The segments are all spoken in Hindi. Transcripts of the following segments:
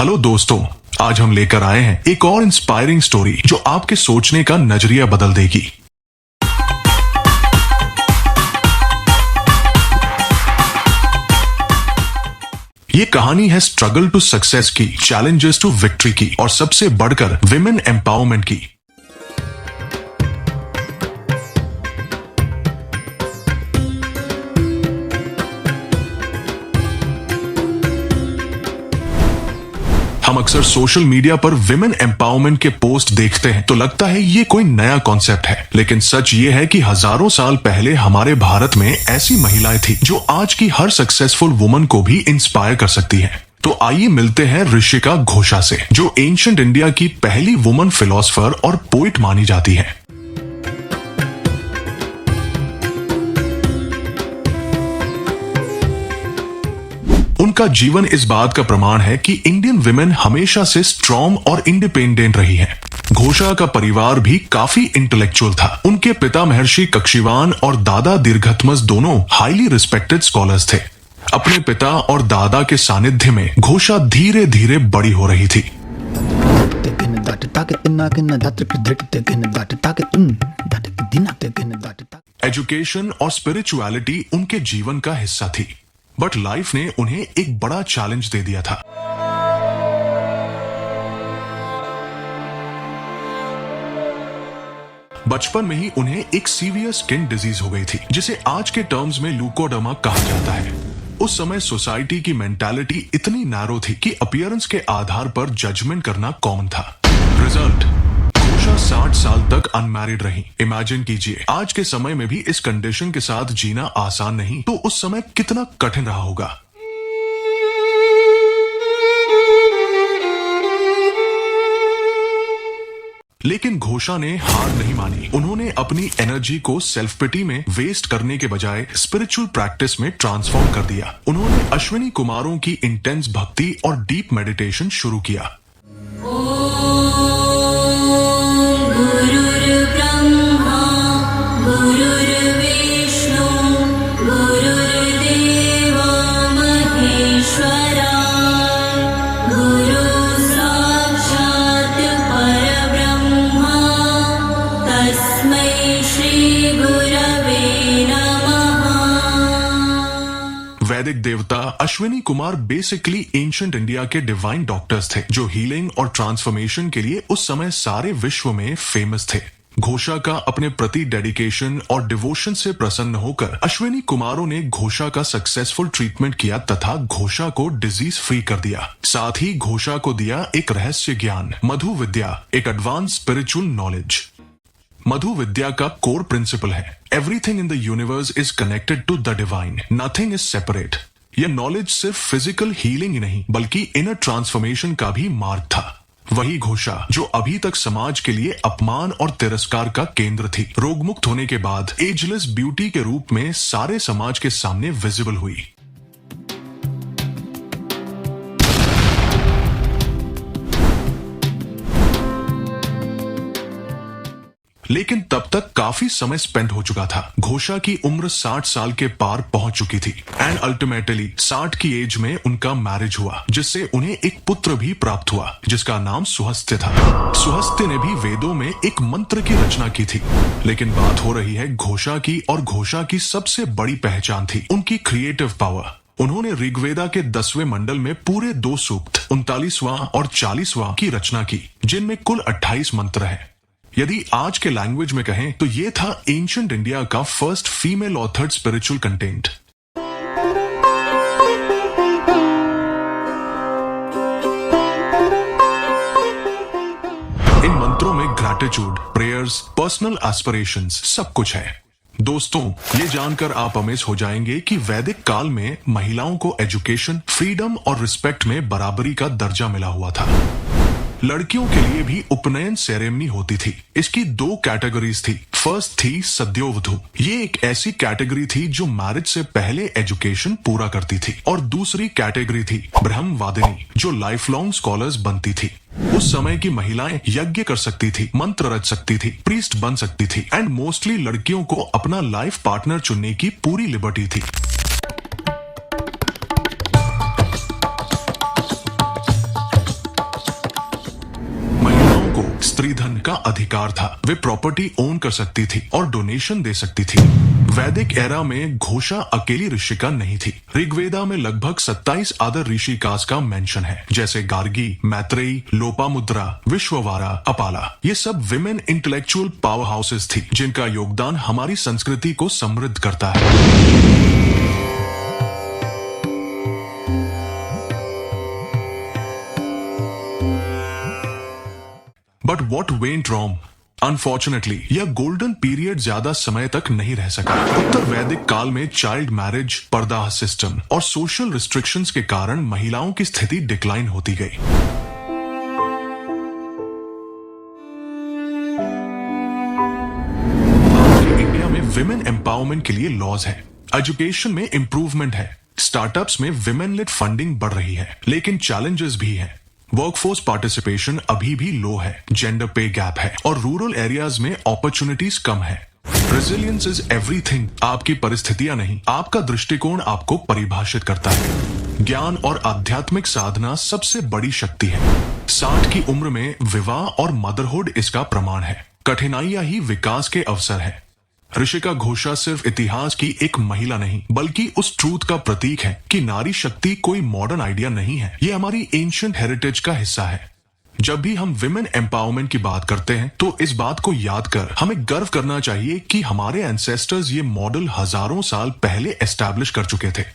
हेलो दोस्तों, आज हम लेकर आए हैं एक और इंस्पायरिंग स्टोरी जो आपके सोचने का नजरिया बदल देगी। ये कहानी है स्ट्रगल टू सक्सेस की, चैलेंजेस टू विक्ट्री की और सबसे बढ़कर विमेन एम्पावरमेंट की। हम अक्सर सोशल मीडिया पर विमेन एम्पावरमेंट के पोस्ट देखते हैं तो लगता है ये कोई नया कॉन्सेप्ट है, लेकिन सच ये है कि हजारों साल पहले हमारे भारत में ऐसी महिलाएं थी जो आज की हर सक्सेसफुल वुमन को भी इंस्पायर कर सकती हैं। तो आइए मिलते हैं ऋषिका घोषा से, जो एंशिएंट इंडिया की पहली वुमन फिलोसोफर और पोइट मानी जाती है। उनका जीवन इस बात का प्रमाण है कि इंडियन विमेन हमेशा से स्ट्रॉन्ग और इंडिपेंडेंट रही हैं। घोषा का परिवार भी काफी इंटेलेक्चुअल था। उनके पिता महर्षि कक्षीवान और दादा दीर्घतमस दोनों हाईली रिस्पेक्टेड स्कॉलर्स थे। अपने पिता और दादा के सानिध्य में घोषा धीरे धीरे बड़ी हो रही थी। एजुकेशन और स्पिरिचुअलिटी उनके जीवन का हिस्सा थी, बट लाइफ ने उन्हें एक बड़ा चैलेंज दे दिया था। बचपन में ही उन्हें एक सीवियर स्किन डिजीज हो गई थी, जिसे आज के टर्म्स में ल्यूकोडर्मा कहा जाता है। उस समय सोसाइटी की मेंटालिटी इतनी नैरो थी कि अपीयरेंस के आधार पर जजमेंट करना कॉमन था। रिजल्ट, घोषा 60 साल तक अनमैरिड रही। इमेजिन कीजिए, आज के समय में भी इस कंडीशन के साथ जीना आसान नहीं, तो उस समय कितना कठिन रहा होगा। लेकिन घोषा ने हार नहीं मानी। उन्होंने अपनी एनर्जी को सेल्फ पिटी में वेस्ट करने के बजाय स्पिरिचुअल प्रैक्टिस में ट्रांसफॉर्म कर दिया। उन्होंने अश्विनी कुमारों की इंटेंस भक्ति और डीप मेडिटेशन शुरू किया। वैदिक देवता Ashwini Kumar basically ancient India के डिवाइन डॉक्टर्स थे, जो हीलिंग और ट्रांसफॉर्मेशन के लिए उस समय सारे विश्व में फेमस थे। घोषा का अपने प्रति डेडिकेशन और डिवोशन से प्रसन्न होकर अश्विनी कुमारों ने घोषा का सक्सेसफुल ट्रीटमेंट किया तथा घोषा को डिजीज फ्री कर दिया। साथ ही घोषा को दिया एक रहस्य ज्ञान, मधु विद्या, एक एडवांस स्पिरिचुअल नॉलेज। मधु विद्या का कोर प्रिंसिपल है, everything in the universe is connected to the divine, nothing is separate. यह नॉलेज सिर्फ फिजिकल हीलिंग ही नहीं बल्कि इनर ट्रांसफॉर्मेशन का भी मार्ग था। वही घोषा जो अभी तक समाज के लिए अपमान और तिरस्कार का केंद्र थी, रोगमुक्त होने के बाद एजलेस ब्यूटी के रूप में सारे समाज के सामने विजिबल हुई। लेकिन तब तक काफी समय स्पेंड हो चुका था। घोषा की उम्र 60 साल के पार पहुंच चुकी थी एंड अल्टीमेटली 60 की एज में उनका मैरिज हुआ, जिससे उन्हें एक पुत्र भी प्राप्त हुआ जिसका नाम सुहस्त्य था। सुहस्त्य ने भी वेदों में एक मंत्र की रचना की थी। लेकिन बात हो रही है घोषा की, और घोषा की सबसे बड़ी पहचान थी उनकी क्रिएटिव पावर। उन्होंने ऋग्वेदा के 10वें मंडल में पूरे 2 सूक्त 39वां और 40वां की रचना की, जिनमें कुल 28 मंत्र हैं। यदि आज के लैंग्वेज में कहें तो ये था एंशिएंट इंडिया का first female authored spiritual content. इन मंत्रों में ग्रैटिट्यूड, प्रेयर्स, पर्सनल एस्पिरेशंस सब कुछ है। दोस्तों, ये जानकर आप अमेज हो जाएंगे कि वैदिक काल में महिलाओं को एजुकेशन, फ्रीडम और रिस्पेक्ट में बराबरी का दर्जा मिला हुआ था। लड़कियों के लिए भी उपनयन सेरेमनी होती थी। इसकी 2 कैटेगरीज थी। फर्स्ट थी सद्योवधू। ये एक ऐसी कैटेगरी थी जो मैरिज से पहले एजुकेशन पूरा करती थी, और दूसरी कैटेगरी थी ब्रह्मवादिनी, जो लाइफ लॉन्ग स्कॉलर्स बनती थी। उस समय की महिलाएं यज्ञ कर सकती थी, मंत्र रच सकती थी, प्रीस्ट बन सकती थी एंड मोस्टली लड़कियों को अपना लाइफ पार्टनर चुनने की पूरी लिबर्टी थी। स्त्रीधन का अधिकार था, वे प्रॉपर्टी ओन कर सकती थी और डोनेशन दे सकती थी। वैदिक एरा में घोषा अकेली ऋषिका नहीं थी। ऋग्वेदा में लगभग 27 अदर ऋषिकास का मेंशन है, जैसे गार्गी, मैत्रेयी, लोपामुद्रा, विश्ववारा, अपाला। ये सब विमेन इंटेलेक्चुअल पावर हाउसेस थी, जिनका योगदान हमारी संस्कृति को समृद्ध करता है। But what went wrong? Unfortunately यह गोल्डन पीरियड ज्यादा समय तक नहीं रह सका। उत्तर वैदिक काल में चाइल्ड मैरिज, पर्दा सिस्टम और सोशल रिस्ट्रिक्शंस के कारण महिलाओं की स्थिति डिक्लाइन होती गई। इंडिया में विमेन एम्पावरमेंट के लिए लॉज है, एजुकेशन में इंप्रूवमेंट है, स्टार्टअप्स में विमेन लेड फंडिंग बढ़ रही है, लेकिन चैलेंजेस भी हैं। वर्कफोर्स पार्टिसिपेशन अभी भी लो है, जेंडर पे गैप है और रूरल एरियाज में अपॉर्चुनिटीज कम है। Resilience is everything. आपकी परिस्थितियां नहीं, आपका दृष्टिकोण आपको परिभाषित करता है। ज्ञान और आध्यात्मिक साधना सबसे बड़ी शक्ति है। 60 की उम्र में विवाह और मदरहुड इसका प्रमाण है। कठिनाइयां ही विकास के अवसर है। ऋषिका घोषा सिर्फ इतिहास की एक महिला नहीं, बल्कि उस ट्रूथ का प्रतीक है कि नारी शक्ति कोई मॉडर्न आइडिया नहीं है, ये हमारी एंशिएंट हेरिटेज का हिस्सा है। जब भी हम विमेन एम्पावरमेंट की बात करते हैं तो इस बात को याद कर हमें गर्व करना चाहिए कि हमारे एंसेस्टर्स ये मॉडल हजारों साल पहले एस्टैब्लिश कर चुके थे।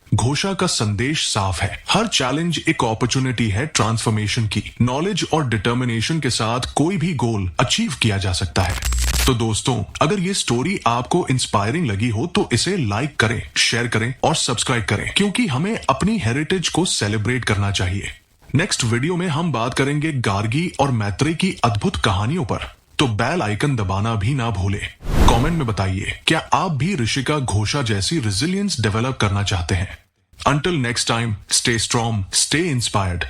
घोषा का संदेश साफ है, हर चैलेंज एक अपॉर्चुनिटी है ट्रांसफॉर्मेशन की। नॉलेज और डिटर्मिनेशन के साथ कोई भी गोल अचीव किया जा सकता है। तो दोस्तों, अगर ये स्टोरी आपको इंस्पायरिंग लगी हो तो इसे लाइक करें, शेयर करें और सब्सक्राइब करें, क्योंकि हमें अपनी हेरिटेज को सेलिब्रेट करना चाहिए। नेक्स्ट वीडियो में हम बात करेंगे गार्गी और मैत्रेयी की अद्भुत कहानियों पर, तो बेल आइकन दबाना भी ना भूले। कमेंट में बताइए, क्या आप भी ऋषिका घोषा जैसी रेजिलियंस डेवलप करना चाहते हैं? Until next time, stay strong, stay inspired.